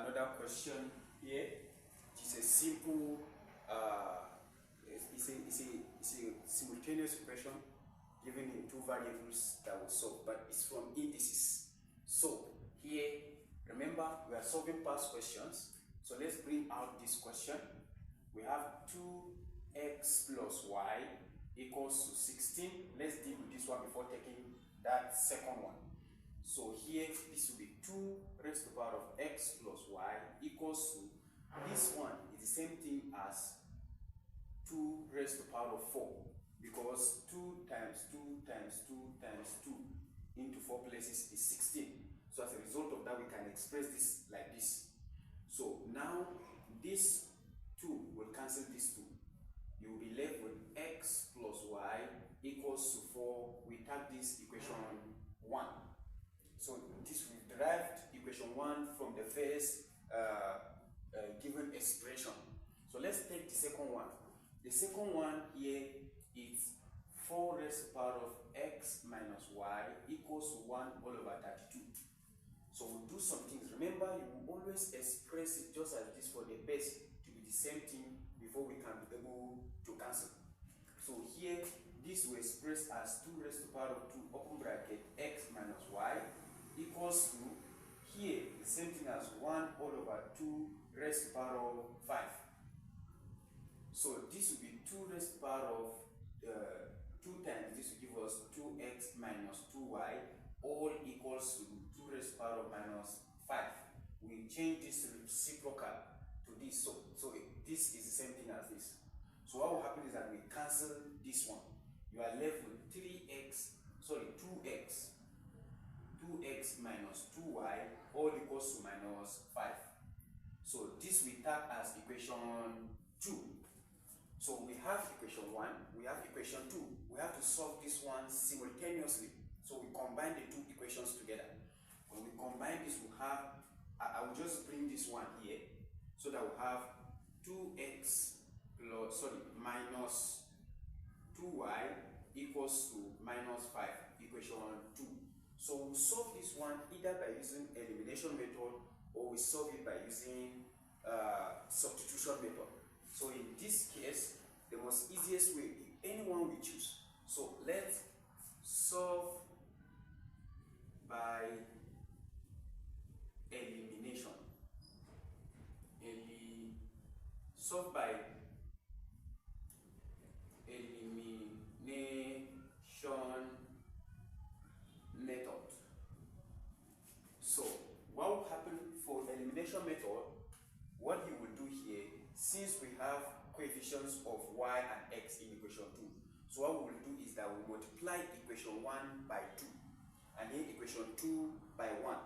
another question here. It's a simple, it's a simultaneous equation given in two variables that will solve, but it's from indices. So here, remember, we are solving past questions. So let's bring out this question. We have 2x plus y equals to 16. Let's deal with this one before taking that second one. So here, this will be 2 raised to the power of x plus y equals to, this one is the same thing as 2 raised to the power of 4, because 2 times 2 times 2 times 2 into 4 places is 16. So as a result of that, we can express this like this. So now this 2 will cancel this 2. You will be left with x plus y equals to 4. We tag this equation 1. So this we derived equation 1 from the first given expression. So let's take the second one. The second one here is 4 raised to the power of x minus y equals to 1 all over 32. So we'll do some things. Remember, you will always express it just as this for the base to be the same thing before we can be able to cancel. So here, this will express as 2 raised to the power of 2 open bracket x minus y equals to, here, the same thing as 1 all over 2 raised to the power of 5. So this will be 2 raised to the power of 2 times, this will give us 2x minus 2y, all equals to 2 raised to the power of minus 5. We change this reciprocal to this, so this is the same thing as this. So what will happen is that we cancel this one. You are left with 2x minus 2y, all equals to minus 5. So this we tag as equation 2. So we have equation 1, we have equation 2. We have to solve this one simultaneously. So we combine the two equations together. When we combine this, we have, I will just bring this one here, so that we have 2x minus 2y equals to minus 5, equation 2. So we'll solve this one either by using elimination method, or we solve it by using substitution method. So in this case, the most easiest way, anyone we choose. So let's solve by elimination. Solve by elimination method. So what will happen for elimination method? What you will do here, since we have coefficients of y and x in equation 2, so what we will do is that we multiply equation 1 by 2 and then equation 2 by 1.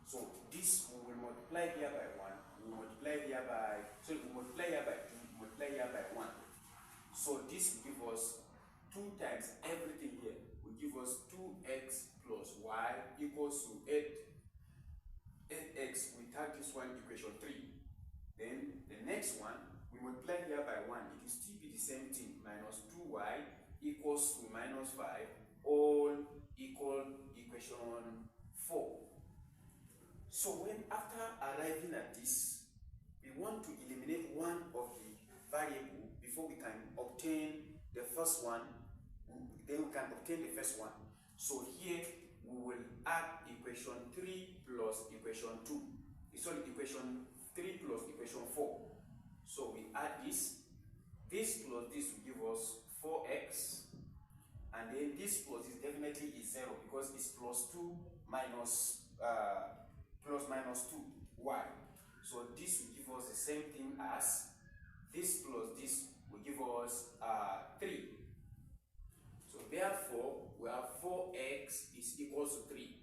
So this we will multiply here by 1, we multiply here by, we multiply here by 2, multiply here by 1. So this will give us 2 times everything here, will give us 2x plus y equals to 8x. We tag this one equation 3. Then the next one, we multiply here by 1, it will still be the same thing, minus 2y equals to minus 5, all equal equation 4. So when after arriving at this, we want to eliminate one of the variable before we can obtain the first one, then we can obtain the first one. So here we will add equation 3 plus equation 2. Sorry, equation 3 plus equation 4. So we add this plus this will give us 4x, and then this plus is definitely is 0 because it's plus 2 minus plus minus 2y. So this will give us the same thing as this plus this will give us 3. So therefore we have 4x is equals to 3.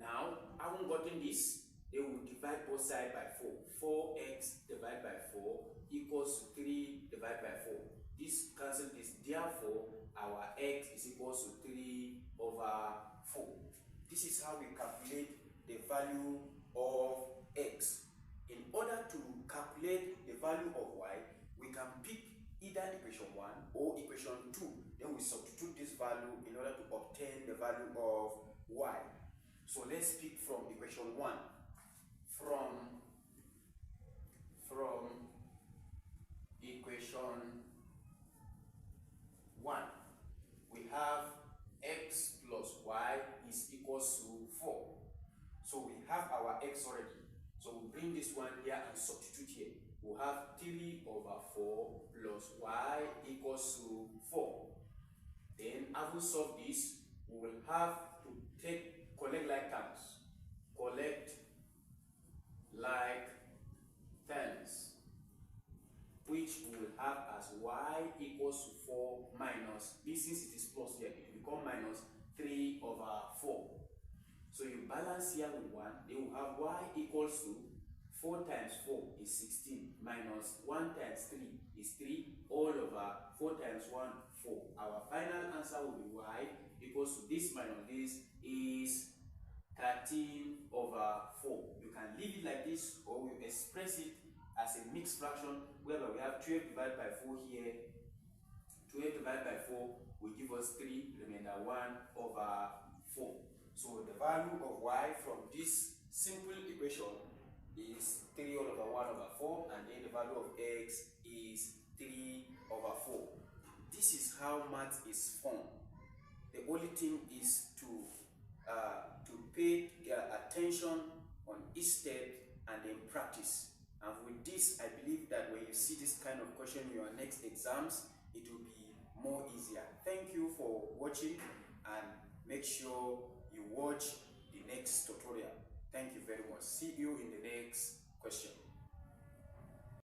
Now, having gotten this, they will divide both sides by 4. 4x divided by 4 equals to 3 divided by 4. This cancels this. Therefore, our x is equals to 3 over 4. This is how we calculate the value of x. In order to calculate the value of y, we can pick either equation 1 or equation 2. Then we substitute this value in order to obtain the value of y. So let's pick from equation 1. From question 1. We have x plus y is equals to 4. So we have our x already. So we bring this one here and substitute here. We'll have 3 over 4 plus y equals to 4. Then having solved this, we will have to collect like terms. Collect like terms, which we will have as y equals to 4 minus, this since it is plus here, it will become minus 3 over 4. So you balance here with 1, then we have y equals to 4 times 4 is 16 minus 1 times 3 is 3 all over 4 times 1, 4. Our final answer will be y equals to this minus this is 13 over 4. You can leave it like this, or we express it as a mixed fraction whereby we have 12 divided by 4 here. 12 divided by 4 will give us 3, remainder 1 over 4. So the value of y from this simple equation is 3 all over 1 over 4, and then the value of x is 3 over 4. This is how math is formed. The only thing is to pay attention on each step and then practice. And with this, I believe that when you see this kind of question in your next exams, it will be more easier. Thank you for watching, and make sure you watch the next tutorial. Thank you very much. See you in the next question.